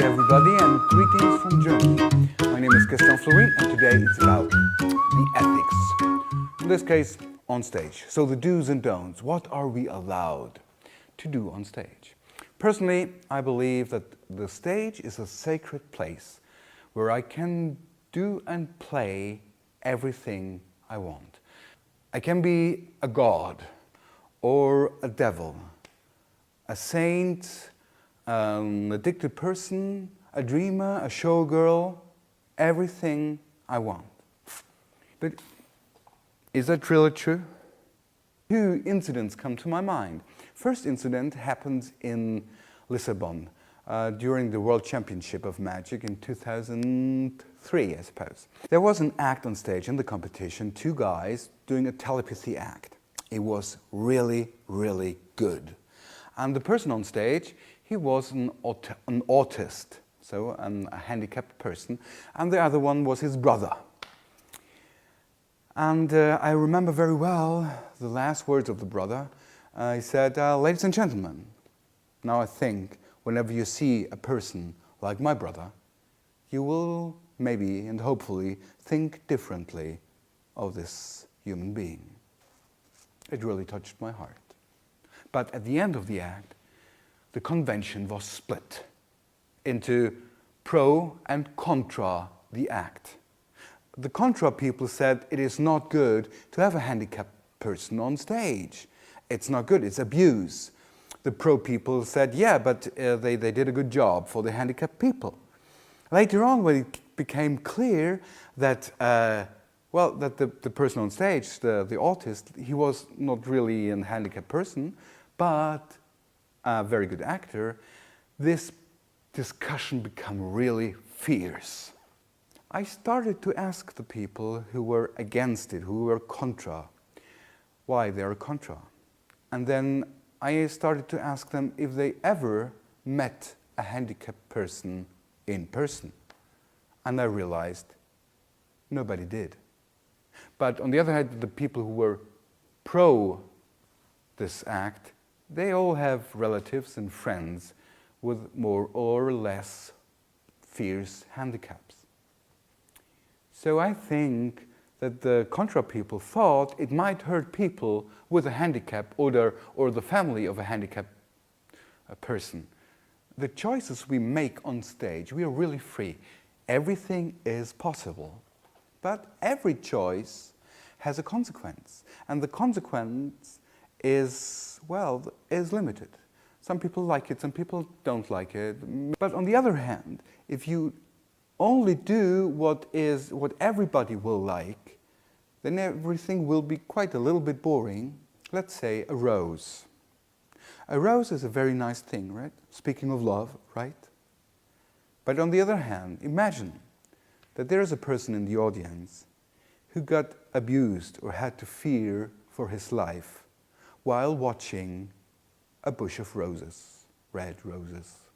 everybody, and greetings from Germany. My name is Christian Florin, and today it's about the ethics. In this case, on stage. So the do's and don'ts. What are we allowed to do on stage? Personally, I believe that the stage is a sacred place where I can do and play everything I want. I can be a god or a devil, a saint, an addicted person, a dreamer, a showgirl, everything I want. But is that really true? Two incidents come to my mind. First incident happened in Lisbon during the World Championship of Magic in 2003, I suppose. There was an act on stage in the competition, two guys doing a telepathy act. It was really, really good. And the person on stage, he was an autist, so a handicapped person, and the other one was his brother. And I remember very well the last words of the brother. He said, "Ladies and gentlemen, now I think whenever you see a person like my brother, you will maybe and hopefully think differently of this human being." It really touched my heart. But at the end of the act, the convention was split into pro and contra the act. The contra people said it is not good to have a handicapped person on stage. It's not good, it's abuse. The pro people said, yeah, but they did a good job for the handicapped people. Later on, when it became clear that, that the person on stage, the autist, he was not really a handicapped person, but a very good actor, this discussion became really fierce. I started to ask the people who were against it, who were contra, why they are contra. And then I started to ask them if they ever met a handicapped person in person. And I realized nobody did. But on the other hand, the people who were pro this act, they all have relatives and friends with more or less fierce handicaps. So I think that the contra people thought it might hurt people with a handicap or the family of a handicapped person. The choices we make on stage, we are really free. Everything is possible. But every choice has a consequence. And the consequence is limited. Some people like it, some people don't like it. But on the other hand, if you only do what everybody will like, then everything will be quite a little bit boring. Let's say a rose. A rose is a very nice thing, right? Speaking of love, right? But on the other hand, imagine that there is a person in the audience who got abused or had to fear for his life while watching a bush of roses, red roses.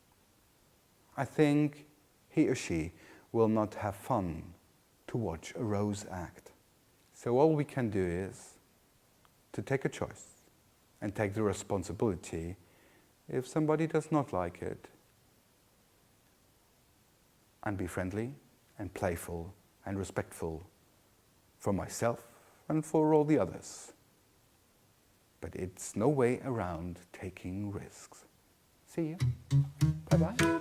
I think he or she will not have fun to watch a rose act. So all we can do is to take a choice and take the responsibility if somebody does not like it, and be friendly and playful and respectful for myself and for all the others. But it's no way around taking risks. See you. Bye-bye.